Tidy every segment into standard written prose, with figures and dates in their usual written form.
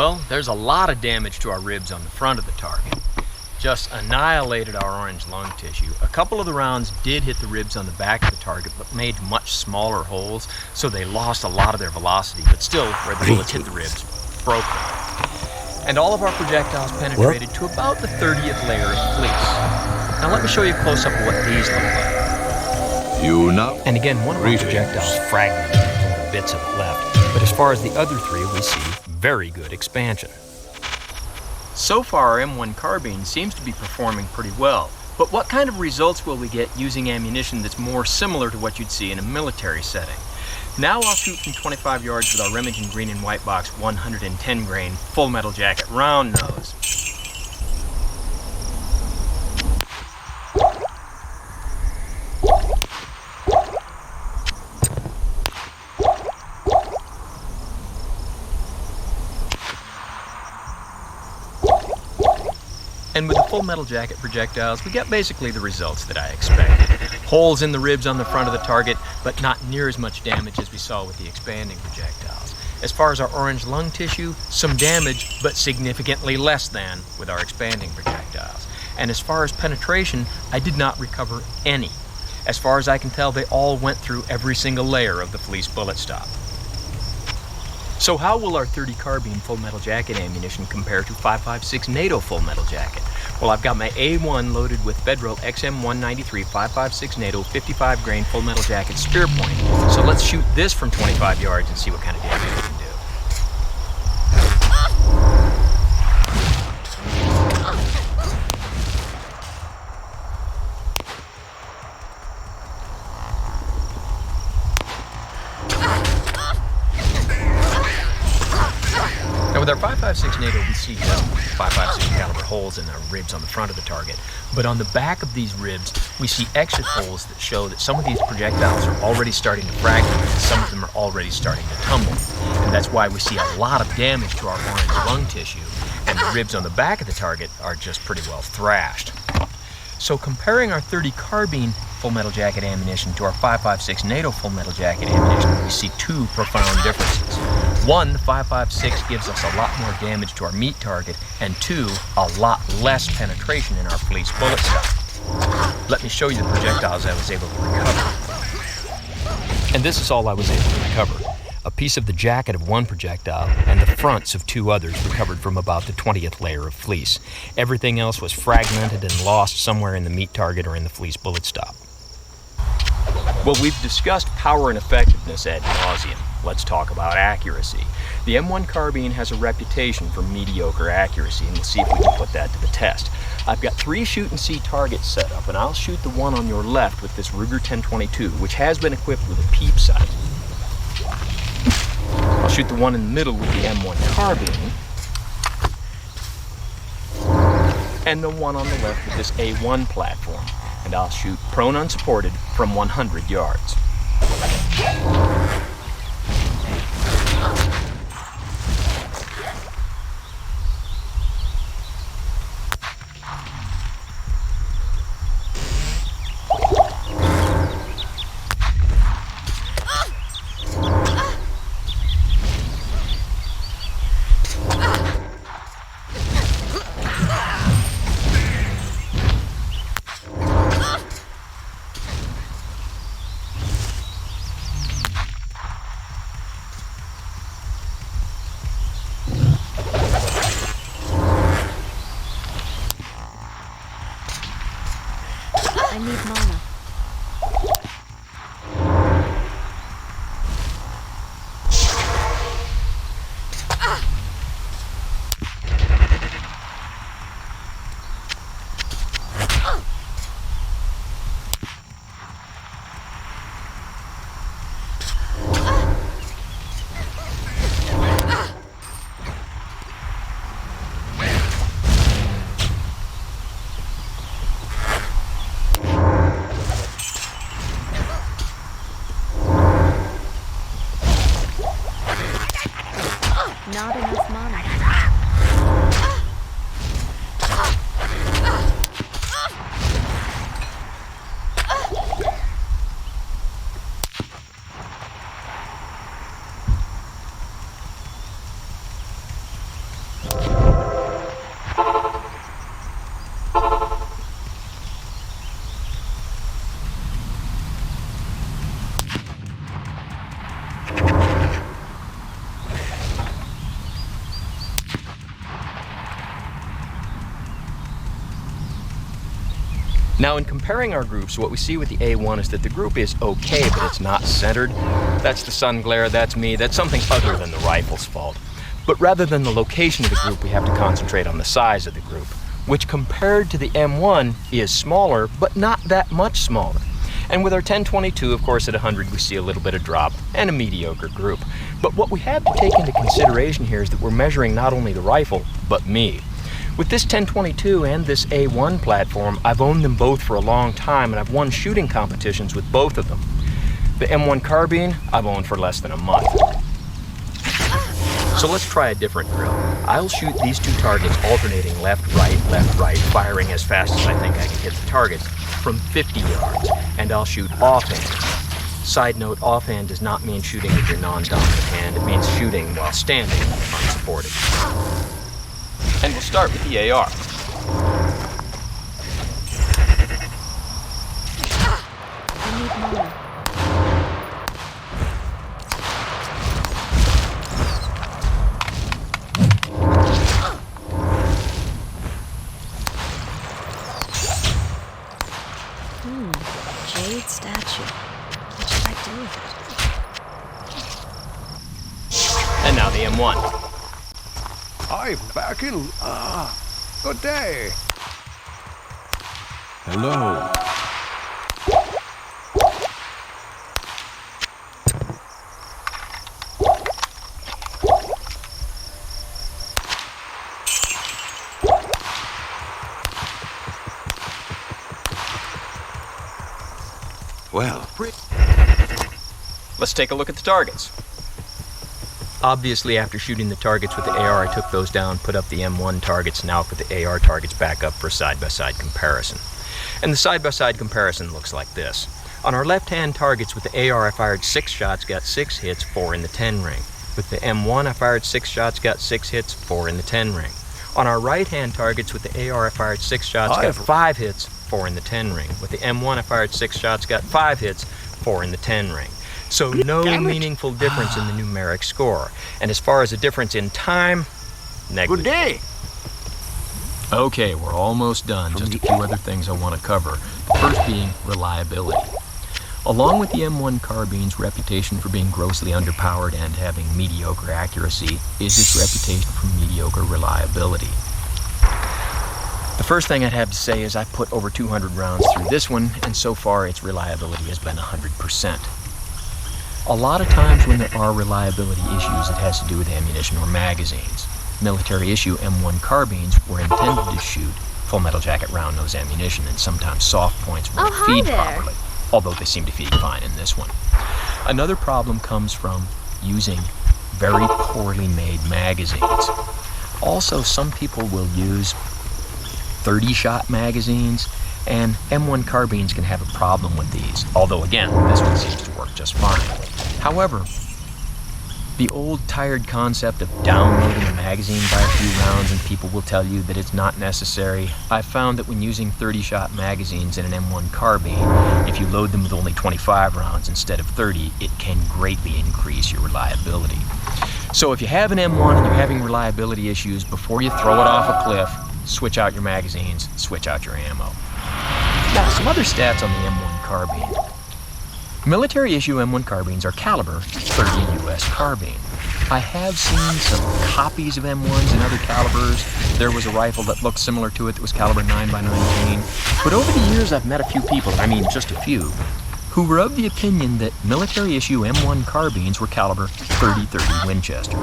Well, there's a lot of damage to our ribs on the front of the target. Just annihilated our orange lung tissue. A couple of the rounds did hit the ribs on the back of the target, but made much smaller holes, so they lost a lot of their velocity, but still, where the bullets hit the ribs, broke them. And all of our projectiles penetrated to about the 30th layer of fleece. Now let me show you a close-up of what these look like. And again, one of our projectiles fragmented into bits of it left, but as far as the other three, we see very good expansion. So far, our M1 carbine seems to be performing pretty well, but what kind of results will we get using ammunition that's more similar to what you'd see in a military setting? Now I'll shoot from 25 yards with our Remington green and white box 110 grain full metal jacket round nose. And with the full metal jacket projectiles, we get basically the results that I expected. Holes in the ribs on the front of the target, but not near as much damage as we saw with the expanding projectiles. As far as our orange lung tissue, some damage, but significantly less than with our expanding projectiles. And as far as penetration, I did not recover any. As far as I can tell, they all went through every single layer of the fleece bullet stop. So how will our .30 carbine full metal jacket ammunition compare to 5.56 NATO full metal jacket? Well, I've got my A1 loaded with Federal XM193 5.56 NATO 55 grain full metal jacket spear point. So let's shoot this from 25 yards and see what kind of damage we can do. Now with our 5.56 NATO, we see no 5.56 caliber holes in the ribs on the front of the target, but on the back of these ribs, we see exit holes that show that some of these projectiles are already starting to fragment, and some of them are already starting to tumble. And that's why we see a lot of damage to our orange lung tissue, and the ribs on the back of the target are just pretty well thrashed. So comparing our .30 carbine full metal jacket ammunition to our 5.56 NATO full metal jacket ammunition, we see two profound differences. One, the 5.56 gives us a lot more damage to our meat target, and two, a lot less penetration in our fleece bullet stop. Let me show you the projectiles I was able to recover. And this is all I was able to recover. A piece of the jacket of one projectile and the fronts of two others recovered from about the 20th layer of fleece. Everything else was fragmented and lost somewhere in the meat target or in the fleece bullet stop. Well, we've discussed power and effectiveness ad nauseum. Let's talk about accuracy. The M1 carbine has a reputation for mediocre accuracy, and we'll see if we can put that to the test. I've got 3 shoot and see targets set up, and I'll shoot the one on your left with this Ruger 1022, which has been equipped with a peep sight. I'll shoot the one in the middle with the M1 carbine, and the one on the left with this A1 platform, and I'll shoot prone unsupported from 100 yards. Now, in comparing our groups, what we see with the A1 is that the group is okay, but it's not centered. That's the sun glare, that's me, that's something other than the rifle's fault. But rather than the location of the group, we have to concentrate on the size of the group, which compared to the M1 is smaller, but not that much smaller. And with our 1022, of course, at 100, we see a little bit of drop and a mediocre group. But what we have to take into consideration here is that we're measuring not only the rifle, but me. With this 1022 and this A1 platform, I've owned them both for a long time, and I've won shooting competitions with both of them. The M1 carbine, I've owned for less than a month. So let's try a different drill. I'll shoot these two targets alternating left, right, firing as fast as I think I can hit the targets from 50 yards, and I'll shoot offhand. Side note, offhand does not mean shooting with your non-dominant hand. It means shooting while standing unsupported. And we'll start with the AR. I need more. Jade statue. What should I do with it? And now the M1. I'm back in. Good day. Hello. Well, Let's take a look at the targets. Obviously, after shooting the targets with the AR, I took those down, put up the M1 targets, now put the AR targets back up for side-by-side comparison. And the side-by-side comparison looks like this. On our left-hand targets with the AR, I fired 6 shots, got 6 hits, 4 in the 10 ring. With the M1, I fired 6 shots, got 6 hits, 4 in the 10 ring. On our right-hand targets with the AR, I fired 6 shots, got 5 hits, 4 in the 10 ring. With the M1, I fired 6 shots, got 5 hits, 4 in the 10 ring. So no meaningful difference in the numeric score. And as far as a difference in time, negligible. good day. Okay, we're almost done. Just a few other things I want to cover. The first being reliability. Along with the M1 carbine's reputation for being grossly underpowered and having mediocre accuracy is its reputation for mediocre reliability. The first thing I'd have to say is I put over 200 rounds through this one, and so far its reliability has been 100%. A lot of times when there are reliability issues, it has to do with ammunition or magazines. Military issue M1 carbines were intended to shoot full metal jacket round nose ammunition, and sometimes soft points won't feed properly, although they seem to feed fine in this one. Another problem comes from using very poorly made magazines. Also, some people will use 30-shot magazines, and M1 carbines can have a problem with these, although again, this one seems to work just fine. However, the old tired concept of downloading a magazine by a few rounds, and people will tell you that it's not necessary. I've found that when using 30-shot magazines in an M1 carbine, if you load them with only 25 rounds instead of 30, it can greatly increase your reliability. So if you have an M1 and you're having reliability issues, before you throw it off a cliff, switch out your magazines, switch out your ammo. Now, some other stats on the M1 carbine. Military issue M1 carbines are caliber 30 US carbine. I have seen some copies of M1s in other calibers. There was a rifle that looked similar to it that was caliber 9x19. But over the years I've met a few people, I mean just a few, who were of the opinion that military issue M1 carbines were caliber 30-30 Winchester.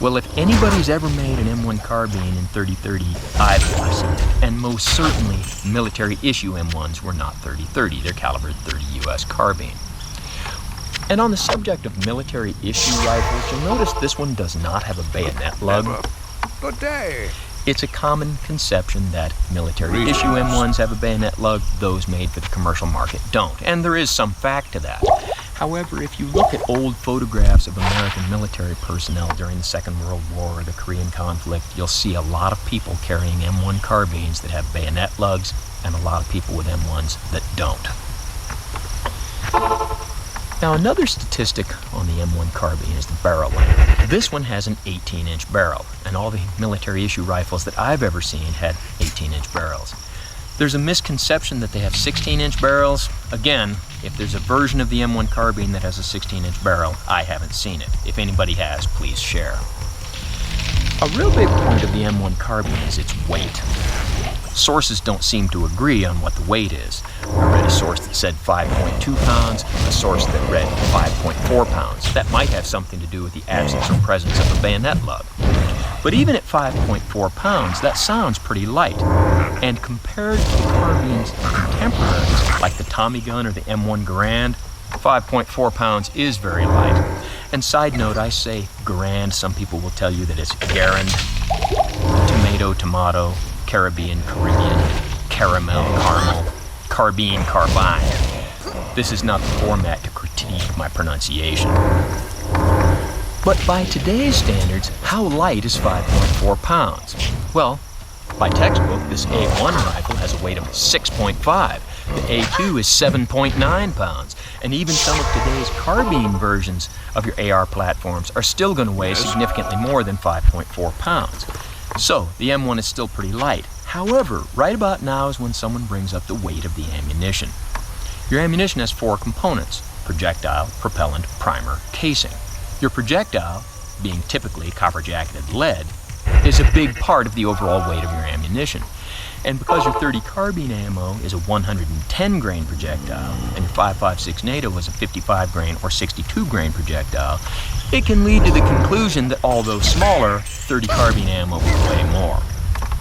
Well, if anybody's ever made an M1 carbine in 30-30, I've never seen it. And most certainly, military issue M1s were not 30-30. They're caliber 30 US carbine. And on the subject of military issue rifles, you'll notice this one does not have a bayonet lug. Good day. It's a common conception that military issue M1s have a bayonet lug, those made for the commercial market don't. And there is some fact to that. However, if you look at old photographs of American military personnel during the Second World War or the Korean conflict, you'll see a lot of people carrying M1 carbines that have bayonet lugs and a lot of people with M1s that don't. Now, another statistic on the M1 carbine is the barrel length. This one has an 18-inch barrel, and all the military issue rifles that I've ever seen had 18-inch barrels. There's a misconception that they have 16-inch barrels. Again, if there's a version of the M1 carbine that has a 16-inch barrel, I haven't seen it. If anybody has, please share. A real big point of the M1 carbine is its weight. Sources don't seem to agree on what the weight is. I read a source that said 5.2 pounds, a source that read 5.4 pounds. That might have something to do with the absence or presence of a bayonet lug. But even at 5.4 pounds, that sounds pretty light. And compared to the carbine's contemporaries, like the Tommy gun or the M1 Garand, 5.4 pounds is very light. And side note, I say Garand, some people will tell you that it's Garand, tomato, Caribbean, caramel, caramel, carbine, carbine. This is not the format to critique my pronunciation. But by today's standards, how light is 5.4 pounds? Well, by textbook, this A1 rifle has a weight of 6.5. The A2 is 7.9 pounds. And even some of today's carbine versions of your AR platforms are still going to weigh significantly more than 5.4 pounds. So, the M1 is still pretty light. However, right about now is when someone brings up the weight of the ammunition. Your ammunition has 4 components: projectile, propellant, primer, casing. Your projectile, being typically copper-jacketed lead, is a big part of the overall weight of your ammunition. And because your .30 carbine ammo is a 110 grain projectile and your 5.56 NATO is a 55 grain or 62 grain projectile, it can lead to the conclusion that although smaller, .30 carbine ammo will weigh more.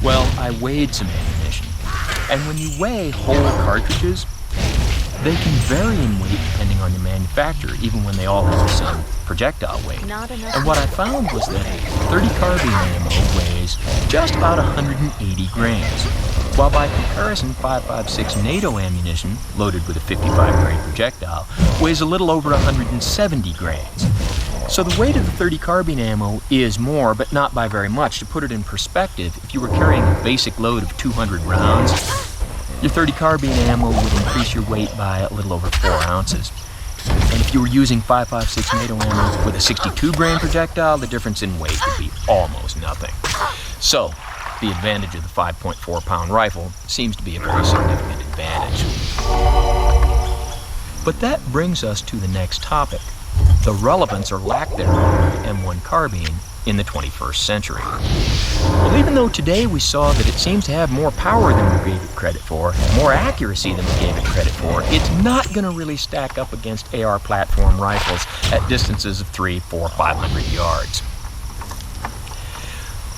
Well, I weighed some ammunition, and when you weigh whole cartridges, they can vary in weight depending on your manufacturer, even when they all have the same projectile weight. And what I found was that .30 carbine ammo weighs just about 180 grains, while by comparison 5.56 NATO ammunition, loaded with a 55 grain projectile, weighs a little over 170 grains. So the weight of the .30 carbine ammo is more, but not by very much. To put it in perspective, if you were carrying a basic load of 200 rounds, your .30 carbine ammo would increase your weight by a little over 4 ounces. And if you were using 5.56 NATO ammo with a 62 grain projectile, the difference in weight would be almost nothing. So, the advantage of the 5.4 pound rifle seems to be a very significant advantage. But that brings us to the next topic: the relevance or lack thereof of the M1 carbine in the 21st century. Well, even though today we saw that it seems to have more power than we gave it credit for, more accuracy than we gave it credit for, it's not going to really stack up against AR platform rifles at distances of 300, 400, 500 yards.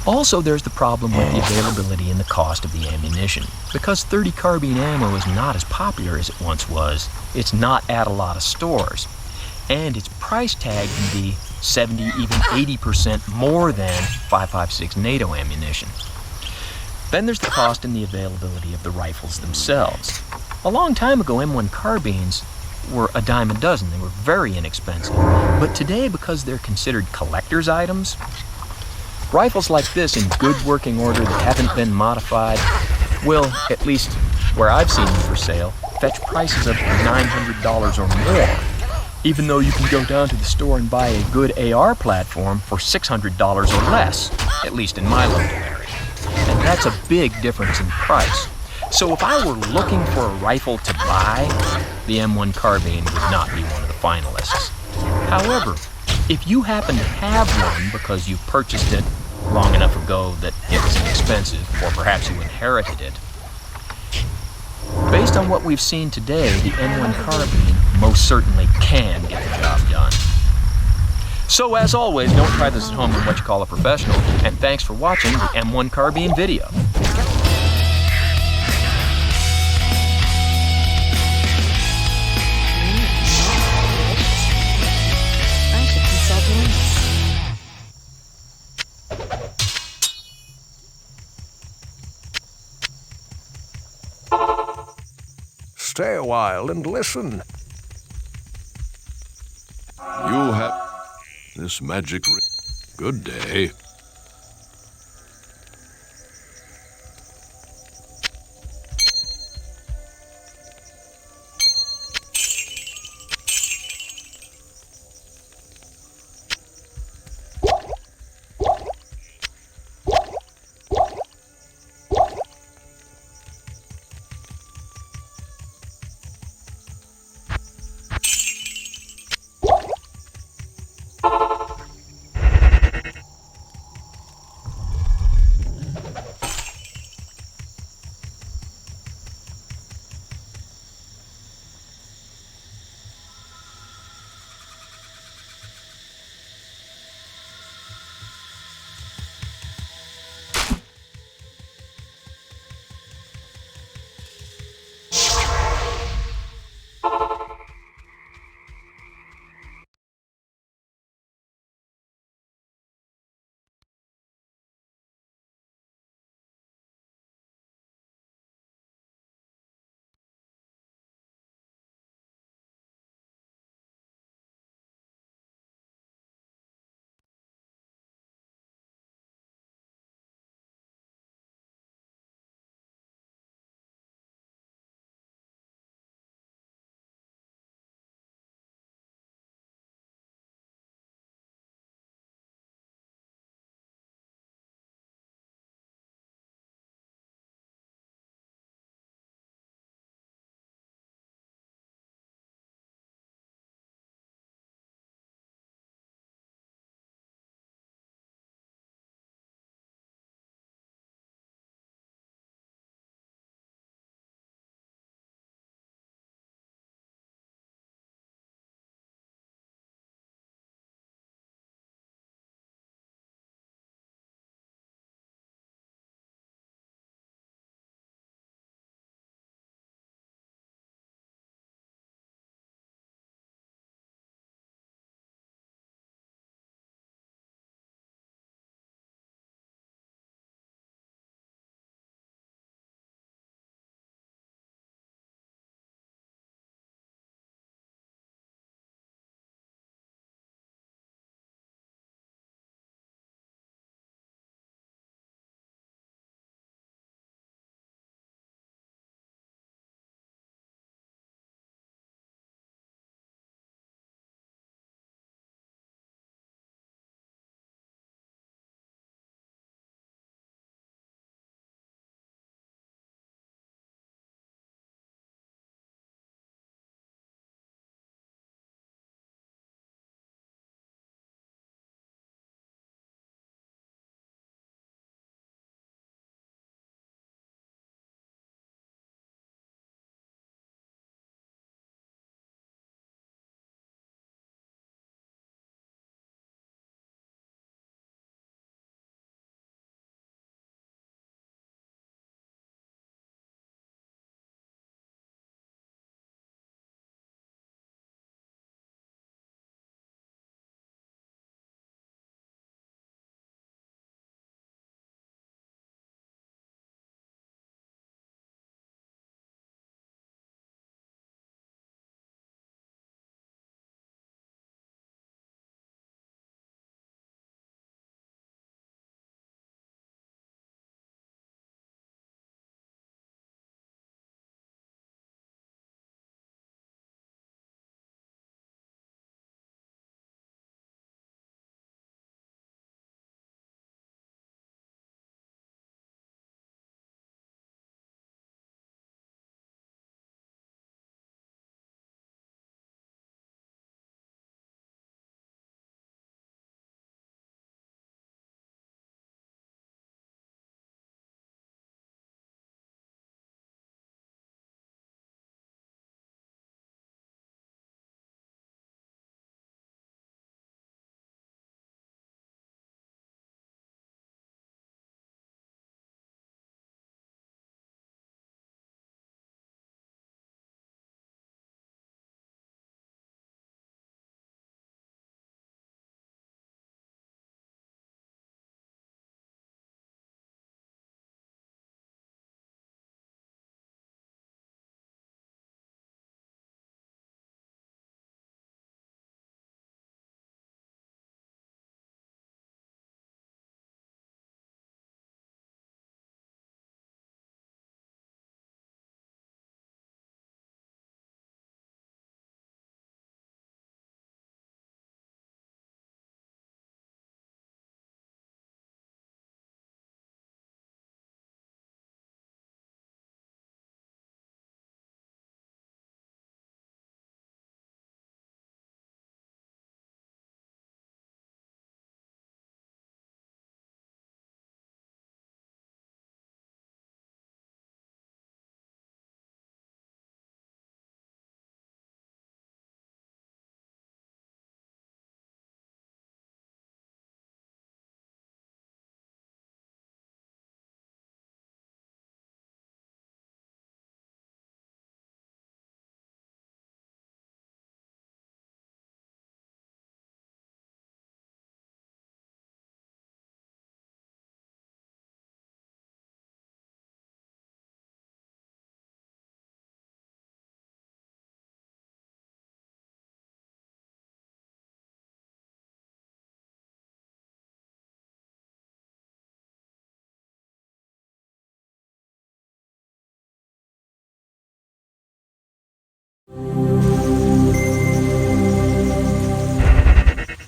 Also, there's the problem with the availability and the cost of the ammunition. Because .30 carbine ammo is not as popular as it once was, it's not at a lot of stores. And its price tag can be 70, even 80% more than 5.56 NATO ammunition. Then there's the cost and the availability of the rifles themselves. A long time ago, M1 carbines were a dime a dozen. They were very inexpensive. But today, because they're considered collector's items, rifles like this in good working order that haven't been modified will, at least where I've seen them for sale, fetch prices of $900 or more. Even though you can go down to the store and buy a good AR platform for $600 or less, at least in my local area. And that's a big difference in price. So if I were looking for a rifle to buy, the M1 carbine would not be one of the finalists. However, if you happen to have one because you purchased it long enough ago that it was inexpensive, or perhaps you inherited it, based on what we've seen today, the M1 carbine most certainly can get the job done. So as always, don't try this at home with what you call a professional, and thanks for watching the M1 carbine video. I should consult links. Stay a while and listen. This magic ring. Good day.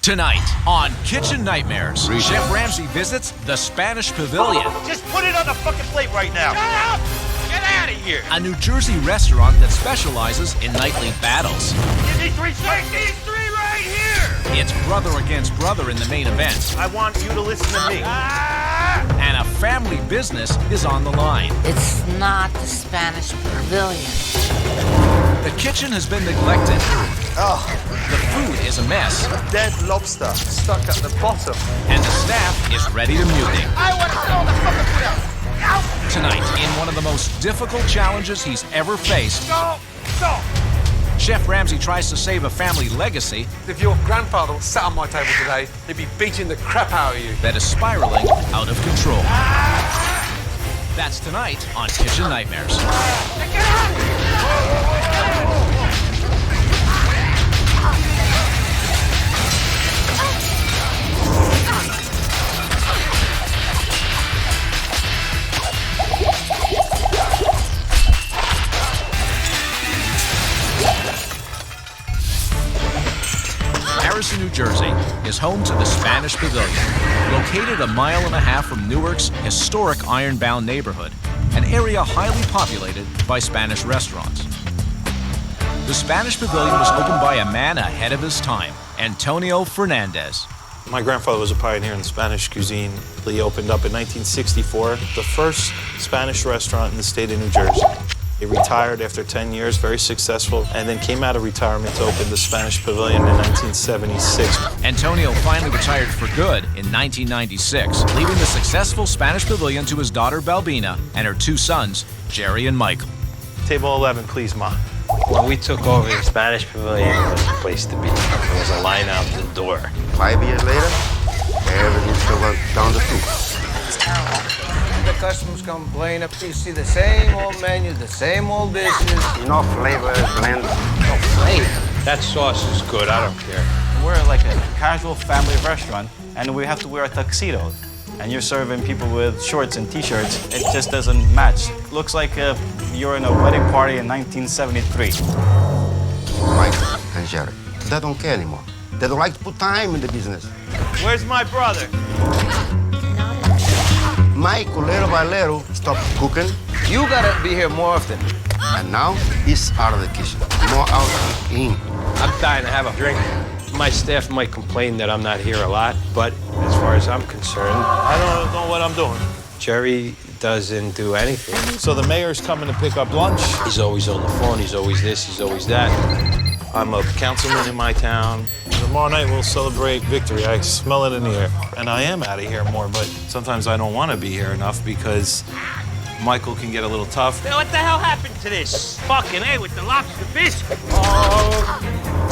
Tonight on Kitchen Nightmares, Chef Ramsay visits the Spanish Pavilion. Just put it on the fucking plate right now. Shut up! Get out of here! A New Jersey restaurant that specializes in nightly battles. Give me three seconds. These three right here! It's brother against brother in the main event. I want you to listen to me. And a family business is on the line. It's not the Spanish Pavilion. The kitchen has been neglected. The food is a mess. Dead lobster stuck at the bottom. And the staff is ready to mutiny. I want to throw the fucking food out. Tonight, in one of the most difficult challenges he's ever faced, Go! Go! Chef Ramsay tries to save a family legacy If your grandfather sat on my table today, he'd be beating the crap out of you. that is spiraling out of control. That's tonight on Kitchen Nightmares. Harrison, New Jersey is home to the Spanish Pavilion, located a mile and a half from Newark's historic ironbound neighborhood, an area highly populated by Spanish restaurants. The Spanish Pavilion was opened by a man ahead of his time, Antonio Fernandez. My grandfather was a pioneer in Spanish cuisine. He opened up in 1964, the first Spanish restaurant in the state of New Jersey. He retired after 10 years, very successful, and then came out of retirement to open the Spanish Pavilion in 1976. Antonio finally retired for good in 1996, leaving the successful Spanish Pavilion to his daughter Balbina and her two sons, Jerry and Michael. Table 11, please, Ma. When we took over the Spanish Pavilion, it was the place to be. There was a line out the door. 5 years later, everything's still down the tube. It's terrible. The customers complain up, you see the same old menu, the same old dishes. No flavor, blend. No flavor. That sauce is good, I don't care. We're like a casual family restaurant, and we have to wear a tuxedo. And you're serving people with shorts and t-shirts. It just doesn't match. Looks like you're in a wedding party in 1973. Michael and Jerry, they don't care anymore. They don't like to put time in the business. Where's my brother? Michael, little by little, stopped cooking, You gotta be here more often. and now he's out of the kitchen. More out than in. I'm dying to have a drink. My staff might complain that I'm not here a lot, but as far as I'm concerned, I don't know what I'm doing. Jerry doesn't do anything. So the mayor's coming to pick up lunch. He's always on the phone, he's always this, he's always that. I'm a councilman in my town. Tomorrow night we'll celebrate victory. I smell it in the air. And I am out of here more, but sometimes I don't want to be here enough because Michael can get a little tough. What the hell happened to this? Fucking A with the lobster biscuit. Oh,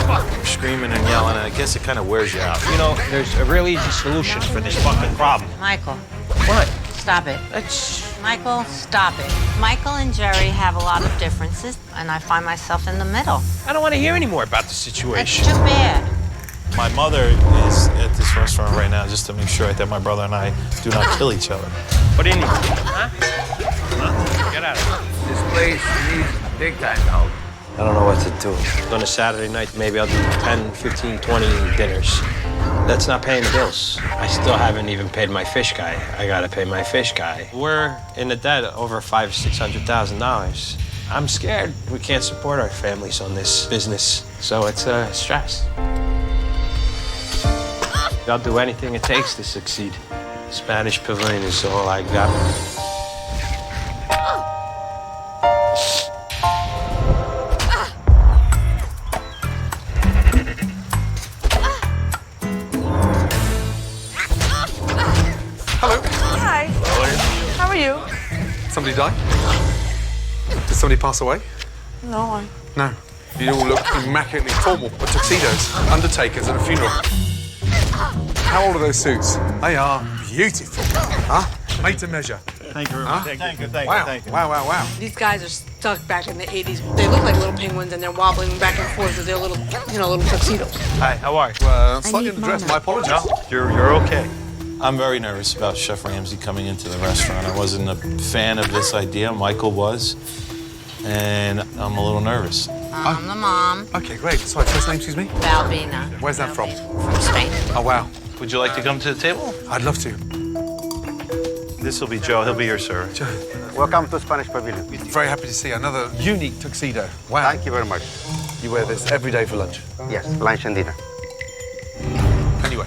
fuck. Screaming and yelling, and I guess it kind of wears you out. You know, there's a real easy solution for this fucking problem. Michael, What? stop it. Michael, stop it. Michael and Jerry have a lot of differences, and I find myself in the middle. I don't want to hear any more about the That's situation. too bad. My mother is at this restaurant right now just to make sure that my brother and I do not kill each other. What do you need? Huh? Get out of here. This place needs big time help. I don't know what to do. On a Saturday night, maybe I'll do 10, 15, 20 dinners. That's not paying the bills. I still haven't even paid my fish guy. I gotta pay my fish guy. We're in the debt over $500,000-600,000. I'm scared. We can't support our families on this business, so it's stress. I'll do anything it takes to succeed. Spanish Pavilion is all I got. Hello. Hi. How are you? Somebody died? Did somebody pass away? No, No. You all look immaculately formal, but tuxedos, undertakers at a funeral. How old are those suits? They are beautiful. Huh? Made to measure. Thank you very Huh? Thank you. Wow. These guys are stuck back in the 80s. They look like little penguins and they're wobbling back and forth with their little, little tuxedos. Hi, how are you? Slightly underdressed. My apologies. No, you're okay. I'm very nervous about Chef Ramsay coming into the restaurant. I wasn't a fan of this idea. Michael was, and I'm a little nervous. I'm the mom. Okay, great. Sorry, first name, excuse me? Balbina. Where's that from? From Spain. Oh, wow. Would you like to come to the table? I'd love to. This will be Joe. He'll be your server. Welcome to Spanish Pavilion. Very happy to see another unique tuxedo. Wow. Thank you very much. You wear this every day for lunch? Yes, lunch and dinner. Anyway,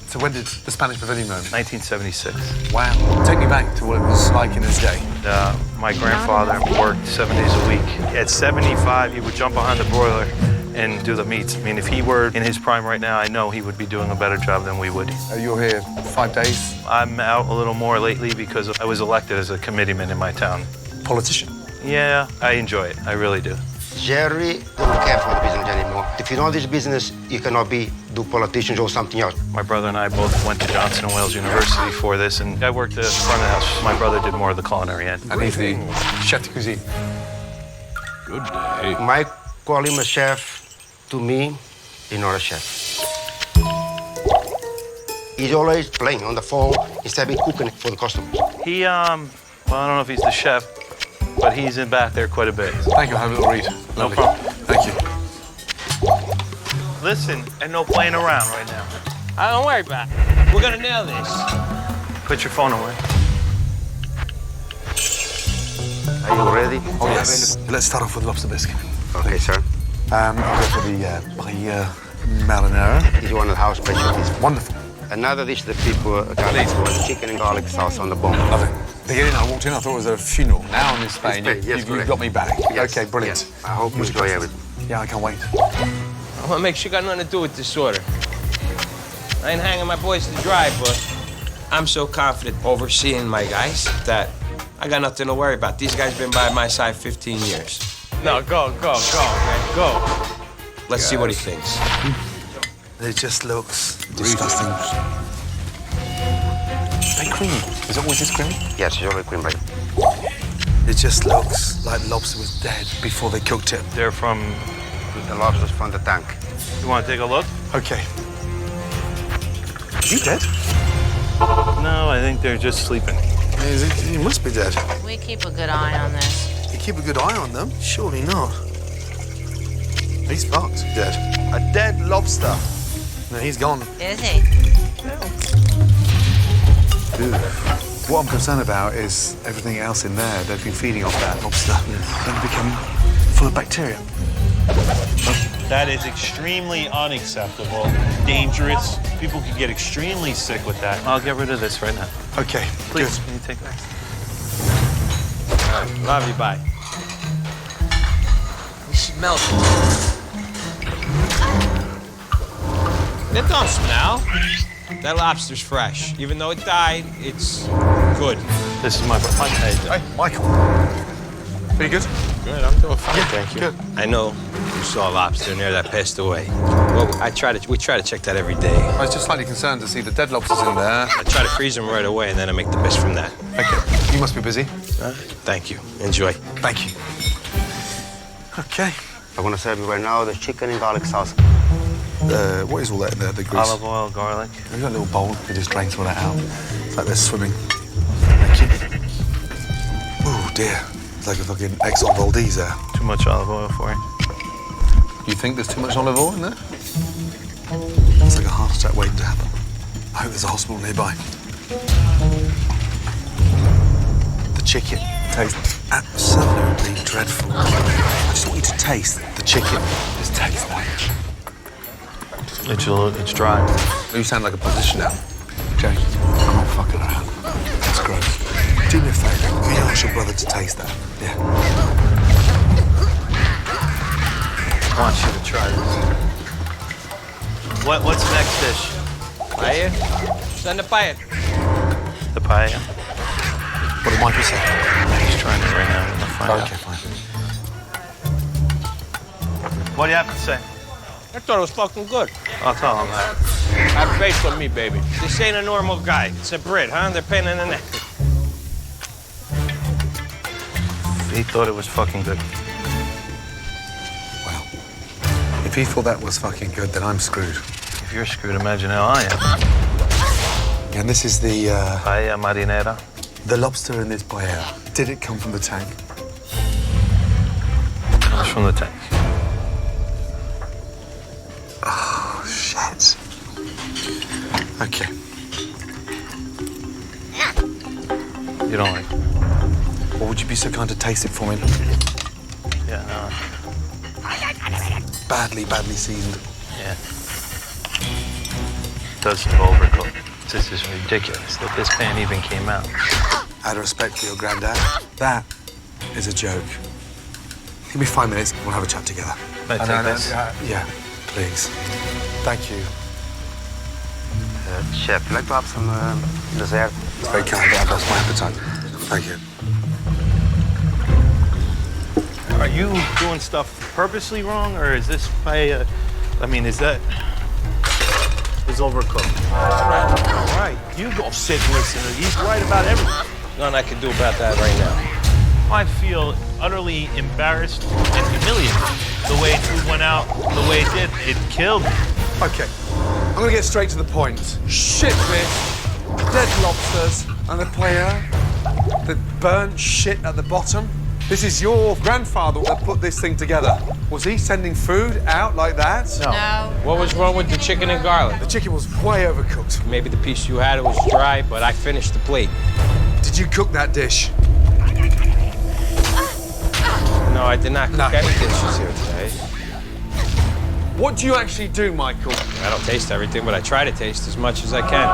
so when did the Spanish Pavilion open? 1976. Wow. Take me back to what it was like in his day. My grandfather worked 7 days a week. At 75, he would jump behind the broiler and do the meats. I mean, if he were in his prime right now, I know he would be doing a better job than we would. You're here 5 days? I'm out a little more lately because I was elected as a committeeman in my town. Politician? Yeah, I enjoy it. I really do. Jerry don't care for the business anymore. If you know this business, you cannot do politicians or something else. My brother and I both went to Johnson & Wales University for this, and I worked at the front of the house. My brother did more of the culinary end. And he's the chef de cuisine. Good day. Mike call him a chef. To me, he's not a chef. He's always playing on the phone instead of cooking for the customers. He, well, I don't know if he's the chef, but he's in back there quite a bit. Thank you. I'll have a little read. No Lovely. problem. Thank you. Listen, and no playing around right now. Don't worry about it. We're gonna nail this. Put your phone away. Are you ready? Oh, yes. Let's start off with lobster biscuit. Okay, sir. I'll go for the marinara. This is one of the house specialties. Wonderful. Another dish that people can eat was chicken and garlic sauce on the bone. Love it. Beginning, I walked in, I thought it was a funeral. Now I'm in Spain. Yes, You've correct. got me back. Yes, Okay, brilliant. yes. I hope you enjoy everything. Yeah, I can't wait. I wanna make sure you got nothing to do with this order. I ain't hanging my boys to dry, but I'm so confident overseeing my guys that I got nothing to worry about. These guys been by my side 15 years. No, go, man, go. Let's see what he thinks. It just looks disgusting. They creamy. Is it always this creamy? Yes, it's already cream bacon. It just looks like the lobster was dead before they cooked it. They're from... The lobster's from the tank. You want to take a look? Okay. Is he dead? No, I think they're just sleeping. He must be dead. We keep a good eye on this. You keep a good eye on them? Surely not. He's fucked. Dead. A dead lobster. No, he's gone. Is he? What I'm concerned about is everything else in there. They've been feeding off that lobster. Then become full of bacteria. That is extremely unacceptable, dangerous. People could get extremely sick with that. I'll get rid of this right now. Okay, Please, good. can you take that? Love you, bye. You smell it. It don't smell. That lobster's fresh. Even though it died, it's good. This is my brother. Hey, Michael. Pretty good? Good, I'm doing fine, thank you. good. I know you saw a lobster in there that passed away. Well, we try to check that every day. I was just slightly concerned to see the dead lobsters in there. I try to freeze them right away, and then I make the best from that. Okay, you must be busy. Thank you. Enjoy. Thank you. Okay. I'm gonna serve you right now the chicken and garlic sauce. What is all that in there, the grease? Olive oil, garlic. We've got a little bowl. We just drain all that out. It's like they're swimming. Thank you. Oh, dear. It's like a fucking Exxon Valdez there. Too much olive oil for you. You think there's too much olive oil in there? It's like a heart attack waiting to happen. I hope there's a hospital nearby. The chicken tastes absolutely dreadful. I just want you to taste the chicken. Just taste that. It's dry. You sound like a politician now. James, I'm not fucking around. That's gross. Do me a favour. Can you ask your brother to taste that? Yeah. I want you to try this. What's the next dish? Paella? Send a paella. The paella? What did Michael say? He's trying it right now. I'm gonna find out. Okay, fine. What do you have to say? I thought it was fucking good. I'll tell him that. Have faith with me, baby. This ain't a normal guy. It's a Brit, huh? They're pain in the neck. He thought it was fucking good. Well, if he thought that was fucking good, then I'm screwed. If you're screwed, imagine how I am. And this is the Paella marinara. the lobster in this paella. Did it come from the tank? Comes from the tank. Okay. You don't like it? Well, would you be so kind to taste it for me? Yeah, no. Badly seasoned. Yeah. It does seem overcooked. This is ridiculous that this pan even came out. Out of respect for your granddad, that is a joke. Give me 5 minutes, we'll have a chat together. Can I take this? Yeah, please. Thank you. Chef, you like to have some dessert? It's very kind, but that's my appetite. Thank you. Are you doing stuff purposely wrong, or is this by, I mean, is that... It's overcooked. All right. You go sit and listen. He's right about everything. Nothing I can do about that right now. I feel utterly embarrassed and humiliated. The way food went out, the way it did, it killed me. Okay, I'm gonna get straight to the point. Shit fish, dead lobsters, and a player, the burnt shit at the bottom. This is your grandfather that put this thing together. Was he sending food out like that? No. What was wrong with the chicken and garlic? The chicken was way overcooked. Maybe the piece you had was dry, but I finished the plate. Did you cook that dish? No, I did not cook any dishes here today. What do you actually do, Michael? I don't taste everything, but I try to taste as much as I can.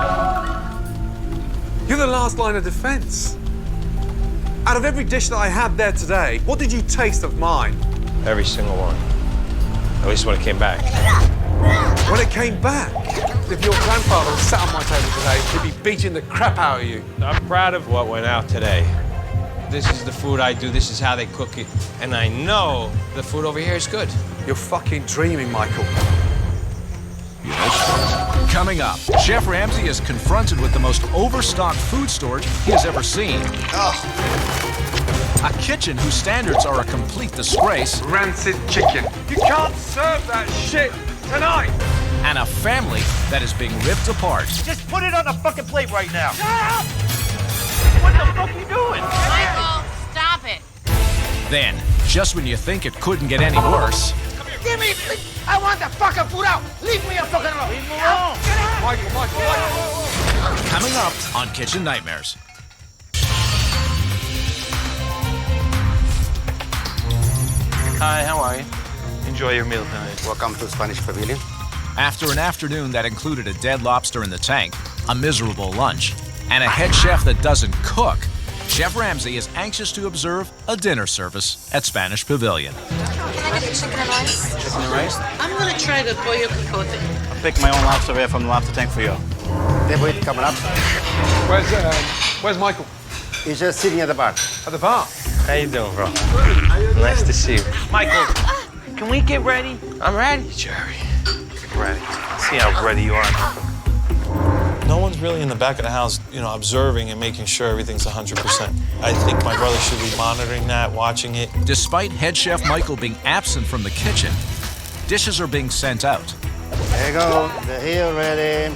You're the last line of defense. Out of every dish that I had there today, what did you taste of mine? Every single one. At least when it came back. When it came back? If your grandfather was sat on my table today, he'd be beating the crap out of you. I'm proud of what went out today. This is the food I do, this is how they cook it. And I know the food over here is good. You're fucking dreaming, Michael. Coming up, Chef Ramsay is confronted with the most overstocked food storage he has ever seen. A kitchen whose standards are a complete disgrace. Rancid chicken. You can't serve that shit tonight. And a family that is being ripped apart. Just put it on the fucking plate right now. Shut up! What the fuck are you doing? Michael, stop it. Then, just when you think it couldn't get any worse, Give me... I want the fucking food out. Leave me a fucking alone. Leave him alone. Michael. coming up on Kitchen Nightmares. Hi, how are you? Enjoy your meal tonight. Welcome to Spanish Pavilion. After an afternoon that included a dead lobster in the tank, a miserable lunch, and a head chef that doesn't cook, Chef Ramsay is anxious to observe a dinner service at Spanish Pavilion. Can I get the chicken and rice? Chicken and rice? I'm gonna try the pollo picote. I'll pick my own lobster right from the lobster tank for you. Deboit coming up. Where's Michael? He's just sitting at the bar. At the bar? How you doing, bro? Nice to see you. Michael, can we get ready? I'm ready, Jerry. Ready. See how ready you are. No one's really in the back of the house, observing and making sure everything's 100%. I think my brother should be monitoring that, watching it. Despite head chef Michael being absent from the kitchen, dishes are being sent out. There you go. They're here ready.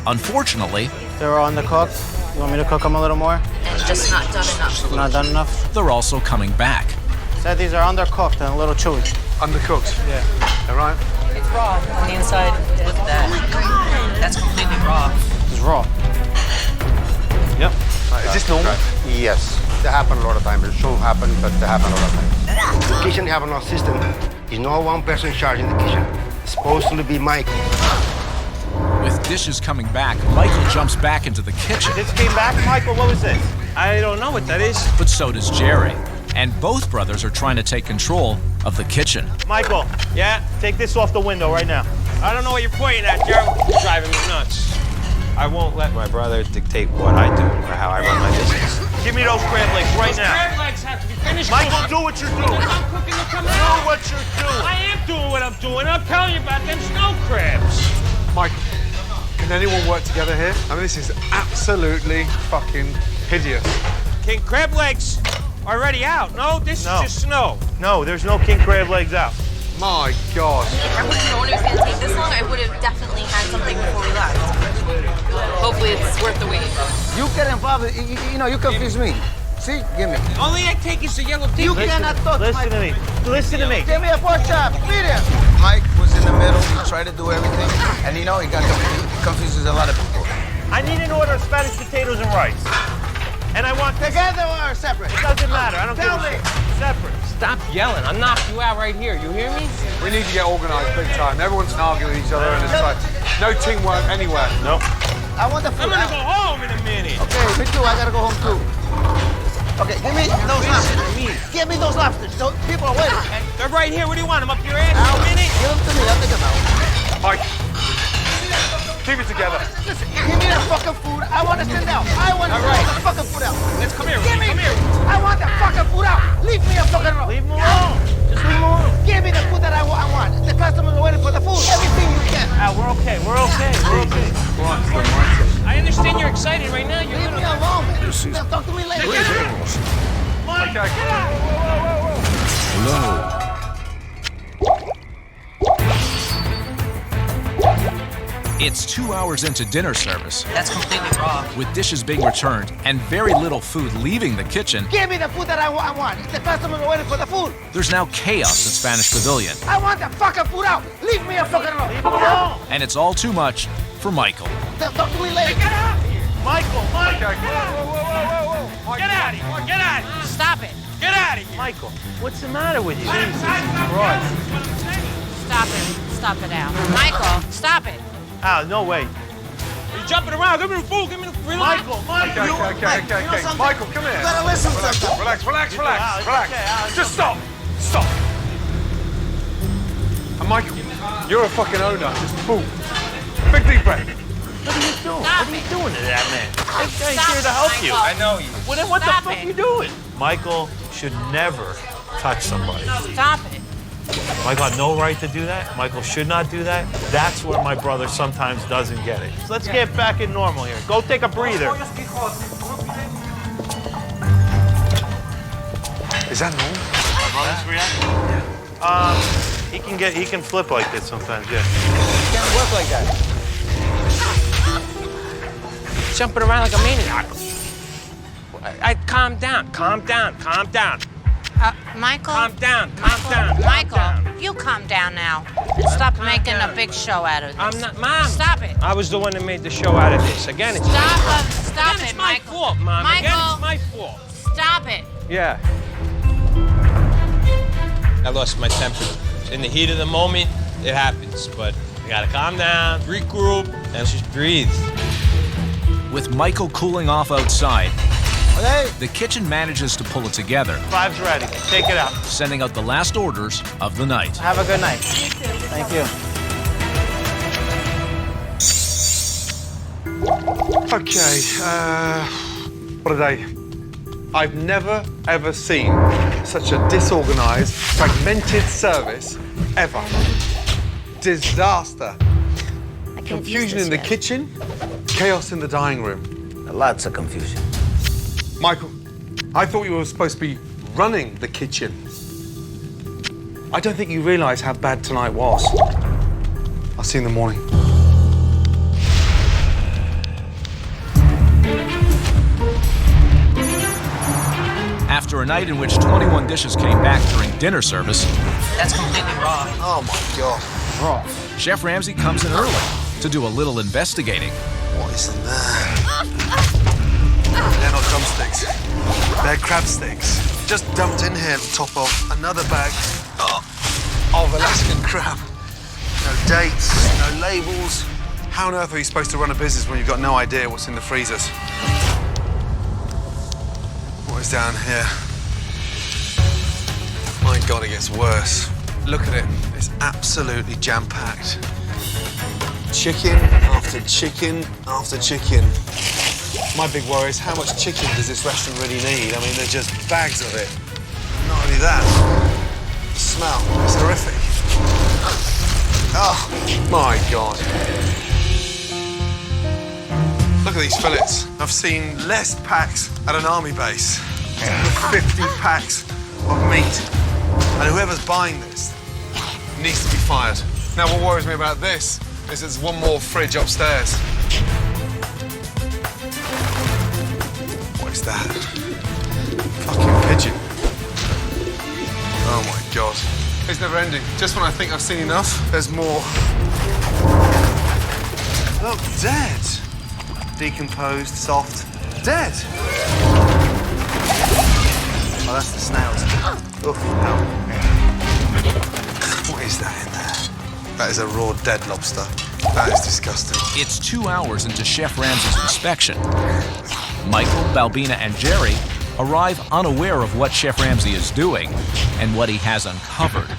Unfortunately, They're undercooked. You want me to cook them a little more? It's just not done enough. Not done enough? they're also coming back. Said these are undercooked and a little chewy. Undercooked? Yeah. All right. It's raw on the inside. Look at that. That's completely raw. It's raw. Yep. Is this normal? Yes. They happen a lot of times. It shouldn't happen, but they happen a lot of times. The kitchen have an system. There's no one person in charge in the kitchen. It's supposed to be Michael. With dishes coming back, Michael jumps back into the kitchen. This came back, Michael? What was this? I don't know what that is. But so does Jerry. And both brothers are trying to take control of the kitchen. Michael, Yeah? take this off the window right now. I don't know what you're pointing at, Jerry. You're driving me nuts. I won't let my brother dictate what I do or how I run my business. Give me those crab legs right now. Crab legs have to be finished. Michael, do what you're doing. I'm cooking to come Do out. what you're doing. I am doing what I'm doing. I'm telling you about them snow crabs. Michael, can anyone work together here? I mean, this is absolutely fucking hideous. King crab legs already out. No, this No. is just snow. No, there's no king crab legs out. My God. If I would have known it was gonna take this long, I would have definitely had something before we left. Hopefully it's worth the wait. You get involved, you confuse me. See? Give me. Only I take is the yellow tape. You cannot touch Listen to me. Listen to me. Give me a pork chop. Feed him. Mike was in the middle. He tried to do everything. And he got he confuses a lot of people. I need an order of Spanish potatoes and rice. And I want Together or separate? It doesn't matter. I don't Tell give a me. shit. Separate. Stop yelling. I'll knock you out right here. You hear me? We need to get organised big time. Everyone's arguing with each other and it's like no teamwork anywhere. Nope. I want the food. I'm gonna go home in a minute. Okay, me too. I gotta go home too. Okay, give me those lobsters. Give me those lobsters. Those people are waiting. They're right here. What do you want? I'm up your ass in a minute? Give them to me. I'll take them out. Mike, keep it together. Listen, give me the fucking food. I want to stand out. I want to get the fucking food out. Let's come here. Give me. Come here. I want the fucking food out. Leave me a fucking alone. Leave him alone. Just leave him alone. Give me the food that I want. The customers are waiting for the food. Everything you can. We're okay. We're okay. We're okay. I understand you're excited right now. You're Leave me gonna... alone, man. Talk to me later. Mike, Okay. Hello. It's 2 hours into dinner service, That's completely raw. with dishes being returned and very little food leaving the kitchen. Give me the food that I want. The customers are waiting for the food. There's now chaos at Spanish Pavilion, I want the fucking food out. Leave me a fucking alone. leave him alone. and it's all too much for Michael. Talk to me later. Get out of here. Michael, Michael, Whoa. Get out of here. Get out of here. Stop it. Get out of here. Michael, what's the matter with you? Stop it. Stop it out. Michael, stop it. No way. You're jumping around. Give me the food. Give me the food. Michael, Okay. something? Michael, come here. You gotta listen to something. Relax. Okay, Just stop. And Michael, you're a fucking owner. Just boom. Big deep breath. What are you doing? Stop What are you it. doing to that man? This guy's Stop here to it, help you. Michael. I know you. Well, then what the Stop fuck it. are you doing? Michael should never touch somebody. Stop it. Michael had no right to do that. Michael should not do that. That's where my brother sometimes doesn't get it. So let's get back in normal here. Go take a breather. Is that normal? My brother's reaction? Yeah. He can flip like this sometimes, yeah. Can't work like that. Jumping around like a maniac. Calm down. Michael. Calm down. Michael, you calm down now and stop making a big show out of this. I'm not, Mom. Stop it. I was the one that made the show out of this. Again, it's Stop Again, it, it's my Michael. fault, Mom. Again, Michael. it's my fault. Stop it. Yeah. I lost my temper. In the heat of the moment, it happens. But I gotta calm down, regroup, and just breathe. With Michael cooling off outside, Okay. the kitchen manages to pull it together, Five's ready. Take it out. sending out the last orders of the night. Have a good night. Thank you. Okay, what a day. I've never, ever seen such a disorganized, fragmented service ever. Disaster. Confusion in the kitchen, chaos in the dining room. Lots of confusion. Michael, I thought you were supposed to be running the kitchen. I don't think you realize how bad tonight was. I'll see you in the morning. After a night in which 21 dishes came back during dinner service, That's completely raw. Oh my God. Chef Ramsay comes in early to do a little investigating. What is in there? They're not drumsticks. They're crab sticks. Just dumped in here to top off another bag of Alaskan crab. No dates, no labels. How on earth are you supposed to run a business when you've got no idea what's in the freezers? What is down here? My God, it gets worse. Look at it. It's absolutely jam-packed. Chicken after chicken after chicken. My big worry is how much chicken does this restaurant really need? I mean, there's just bags of it. Not only that, the smell is horrific. Oh, my God. Look at these fillets. I've seen less packs at an army base. 50 packs of meat. And whoever's buying this needs to be fired. Now, what worries me about this is there's one more fridge upstairs. What is that? Fucking pigeon. Oh, my God. It's never ending. Just when I think I've seen enough, there's more. Look, dead. decomposed, soft, dead. Oh, that's the snails. Oof, no. What is that in there? That is a raw dead lobster. That is disgusting. It's 2 hours into Chef Ramsay's inspection. Michael, Balbina, and Jerry arrive unaware of what Chef Ramsay is doing and what he has uncovered.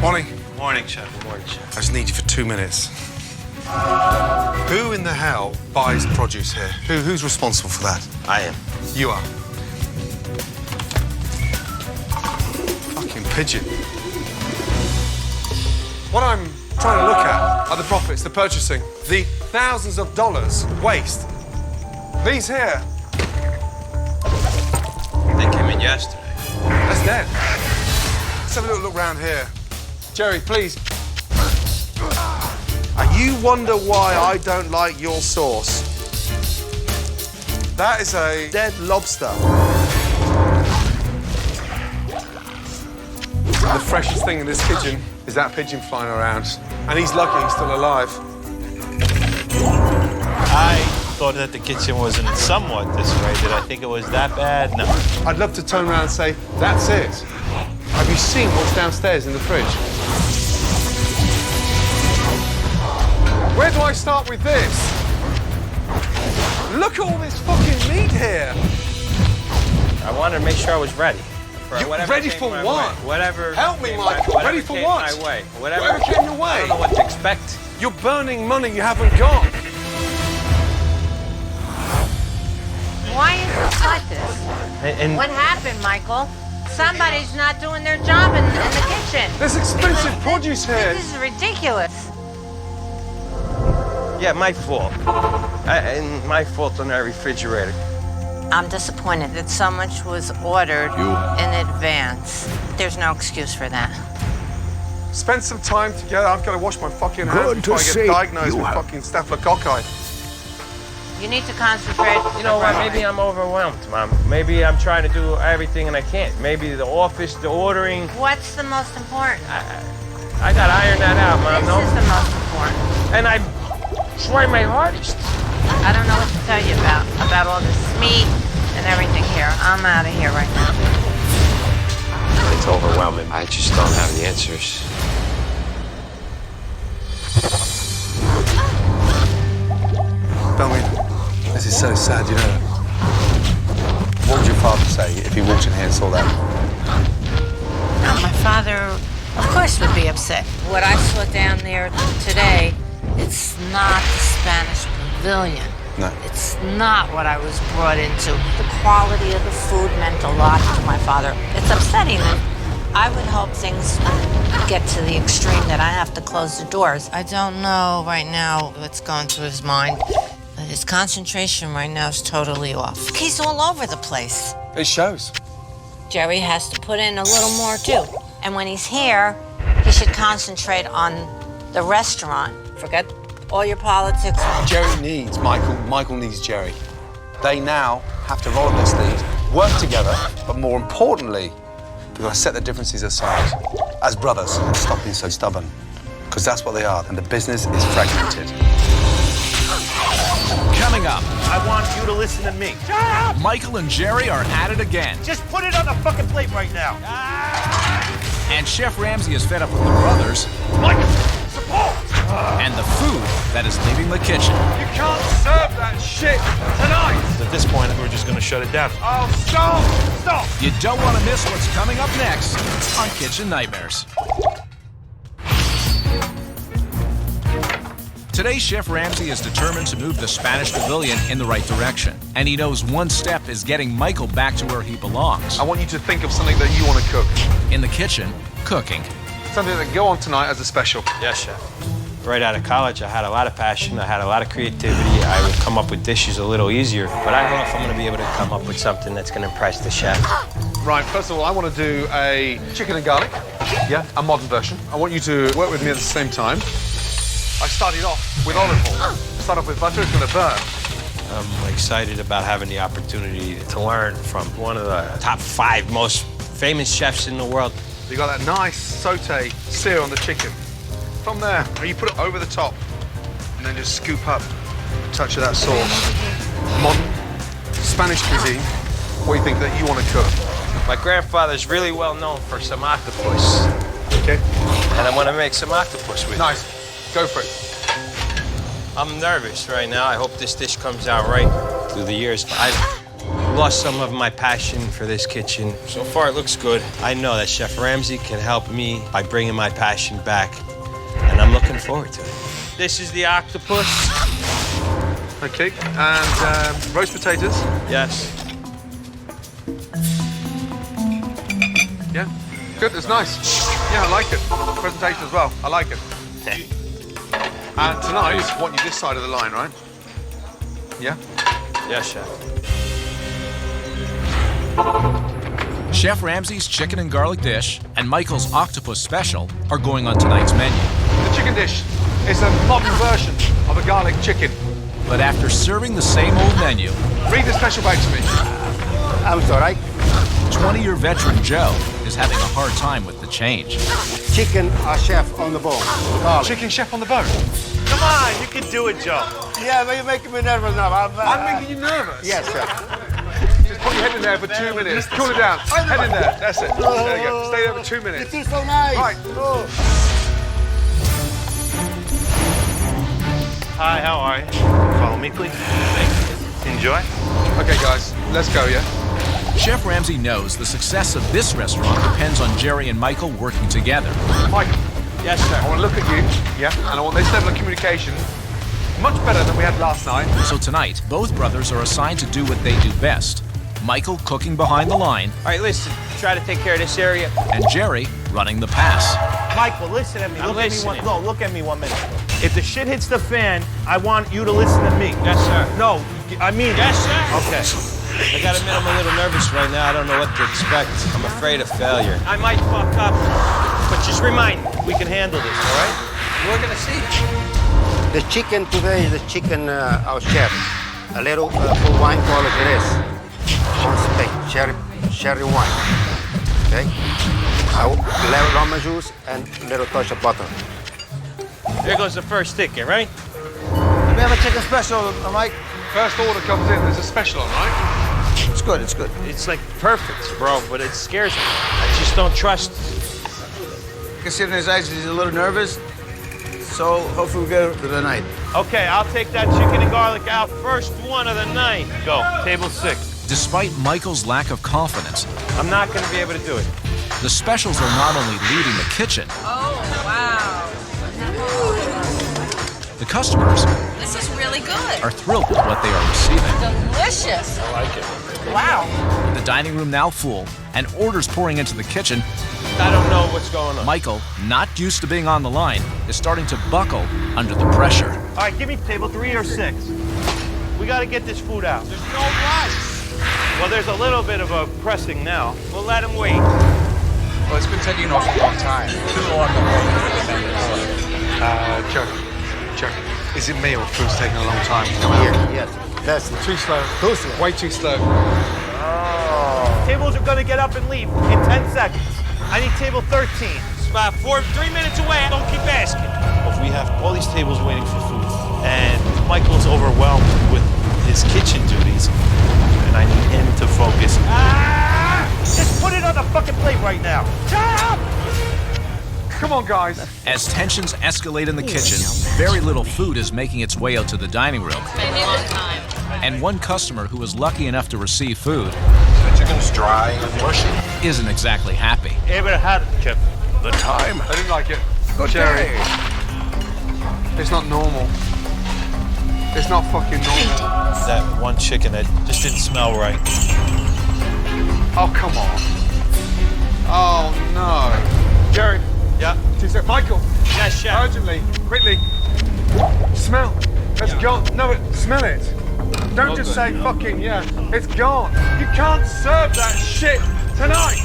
Morning. Morning, Chef. Morning, Chef. I just need you for 2 minutes. Who in the hell buys produce here? Who's responsible for that? I am. You are. Fucking pigeon. What I'm trying to look at are the profits, the purchasing, the thousands of dollars waste. These here, They came in yesterday. that's dead. Let's have a little look around here. Jerry, please. You wonder why I don't like your sauce. That is a dead lobster. The freshest thing in this kitchen is that pigeon flying around. And he's lucky he's still alive. I thought that the kitchen wasn't somewhat this way. Did I think it was that bad? No. I'd love to turn around and say, that's it. Have you seen what's downstairs in the fridge? Where do I start with this? Look at all this fucking meat here. I wanted to make sure I was ready. Ready for what? Whatever. Help me, Michael. Ready for what? My way. Whatever came your way. I don't know what to expect. You're burning money you haven't got. Why is it like this? What happened, Michael? Somebody's not doing their job in the kitchen. There's expensive produce here. This is ridiculous. Yeah, my fault. And my fault on that refrigerator. I'm disappointed that so much was ordered in advance. There's no excuse for that. Spend some time together. I've got to wash my fucking hands before I get diagnosed with fucking staphylococci. You need to concentrate. You know what? Maybe I'm overwhelmed, Mom. Maybe I'm trying to do everything and I can't. Maybe the office, the ordering. What's the most important? I gotta iron that out, Mom. This is the most important. And I try my hardest. I don't know what to tell you about all this meat and everything here. I'm out of here right now. It's overwhelming. I just don't have the answers. Belmy, this is so sad, you know that. What would your father say if he walked in here and saw that? No, my father, of course, would be upset. What I saw down there today, it's not the Spanish pavilion. No. It's not what I was brought into. The quality of the food meant a lot to my father. It's upsetting that I would hope things get to the extreme that I have to close the doors. I don't know right now what's going through his mind. His concentration right now is totally off. He's all over the place. It shows. Jerry has to put in a little more too. And when he's here, he should concentrate on the restaurant. Forget all your politics. Jerry needs Michael. Michael needs Jerry. They now have to roll up their sleeves, work together, but more importantly, we've got to set the differences aside as brothers and stop being so stubborn. Because that's what they are, and the business is fragmented. Coming up, I want you to listen to me. Michael and Jerry are at it again. Just put it on the fucking plate right now. And Chef Ramsay is fed up with the brothers. Michael, support! And the food that is leaving the kitchen. You can't serve that shit tonight! At this point, we're just gonna shut it down. Oh, stop! Stop! You don't want to miss what's coming up next on Kitchen Nightmares. Today, Chef Ramsay is determined to move the Spanish pavilion in the right direction. And he knows one step is getting Michael back to where he belongs. I want you to think of something that you want to cook. In the kitchen, cooking. Something that can go on tonight as a special. Yes, Chef. Right out of college, I had a lot of passion. I had a lot of creativity. I would come up with dishes a little easier. But I don't know if I'm going to be able to come up with something that's going to impress the chef. Right, first of all, I want to do a chicken and garlic. Yeah, a modern version. I want you to work with me at the same time. I started off with olive oil. Start off with butter, it's going to burn. I'm excited about having the opportunity to learn from one of the top 5 most famous chefs in the world. You got that nice saute sear on the chicken. From there, you put it over the top and then just scoop up a touch of that sauce. Spanish cuisine, what do you think that you want to cook? My grandfather's really well known for some octopus. Okay. And I want to make some octopus with Nice. Go for it. I'm nervous right now. I hope this dish comes out right. Through the years, I've lost some of my passion for this kitchen. So far, it looks good. I know that Chef Ramsay can help me by bringing my passion back, and I'm looking forward to it. This is the octopus. Okay, and roast potatoes. Yes. Yeah, good, it's nice. Yeah, I like it. Presentation as well, I like it. And tonight, I want you this side of the line, right? Yeah? Yes, Chef. Chef Ramsay's chicken and garlic dish and Michael's octopus special are going on tonight's menu. The chicken dish is a modern version of a garlic chicken. But after serving the same old menu, read the special back to me. I'm sorry. 20-year veteran Joe is having a hard time with the change. Chicken chef on the bone. Garlic. Chicken chef on the bone. Come on, you can do it, Joe. Yeah, but you're making me nervous now. I'm making you nervous? Yes, sir. Just put your head in there for 2 minutes. Cool it down. Head in there. That's it. There you go. Stay there for 2 minutes. It is so nice. Right. Oh. Hi, how are you? Follow me, please. Enjoy. Okay, guys, let's go, yeah? Chef Ramsay knows the success of this restaurant depends on Jerry and Michael working together. Michael. Yes, sir. I want to look at you, yeah, and I want this level of communication much better than we had last night. So tonight, both brothers are assigned to do what they do best. Michael cooking behind the line. All right, listen, try to take care of this area. And Jerry running the pass. Michael, listen at me. I'm Look at me listening. look at me 1 minute. If the shit hits the fan, I want you to listen to me. Yes, sir. No, I mean Yes, sir. Okay. I gotta admit, I'm a little nervous right now. I don't know what to expect. I'm afraid of failure. I might fuck up, but just remind me, We can handle this, all right? we're gonna see. The chicken today is the chicken our chef. A little full wine called this. On steak, cherry wine. Okay? Lemon juice and a little touch of butter. Here goes the first ticket, right? We have a chicken special, Mike. First order comes in, there's a special on, right? It's good, it's good. It's like perfect, bro, but it scares me. I just don't trust. You can see in his eyes he's a little nervous. So hopefully we get through the night. Okay, I'll take that chicken and garlic out. First one of the night. Go, table 6. Despite Michael's lack of confidence, I'm not gonna be able to do it. the specials are not only leaving the kitchen, Oh, wow. the customers This is really good. are thrilled with what they are receiving. Delicious. I like it. Wow. With the dining room now full and orders pouring into the kitchen, I don't know what's going on. Michael, not used to being on the line, is starting to buckle under the pressure. All right, give me table 3 or 6. We got to get this food out. There's no rush. Well, there's a little bit of a pressing now. We'll let him wait. Well, it's been taking an awful long time. Too long to Chuck, is it me or food's taking a long time to come out? Yes. That's Too slow. too slow. Way too slow. Tables are going to get up and leave in 10 seconds. I need table 13. It's about 3 minutes away. Don't keep asking. If we have all these tables waiting for food, and Michael's overwhelmed with his kitchen duties, and I need him to focus. Just put it on the fucking plate right now. Shut up! Come on, guys. As tensions escalate in the kitchen, very little food is making its way out to the dining room. And one customer who was lucky enough to receive food The chicken's dry and mushy. isn't exactly happy. Ever had it, Chip? The time. I didn't like it. Good Jerry, day. it's not normal. It's not fucking normal. That one chicken that just didn't smell right. Oh, come on. Oh, no. Jerry. Yeah. Michael. Yes, chef. Urgently. Quickly. Smell. It's gone. No, smell it. Don't just say fucking yeah. It's gone. You can't serve that shit tonight.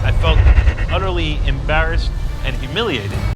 I felt utterly embarrassed and humiliated.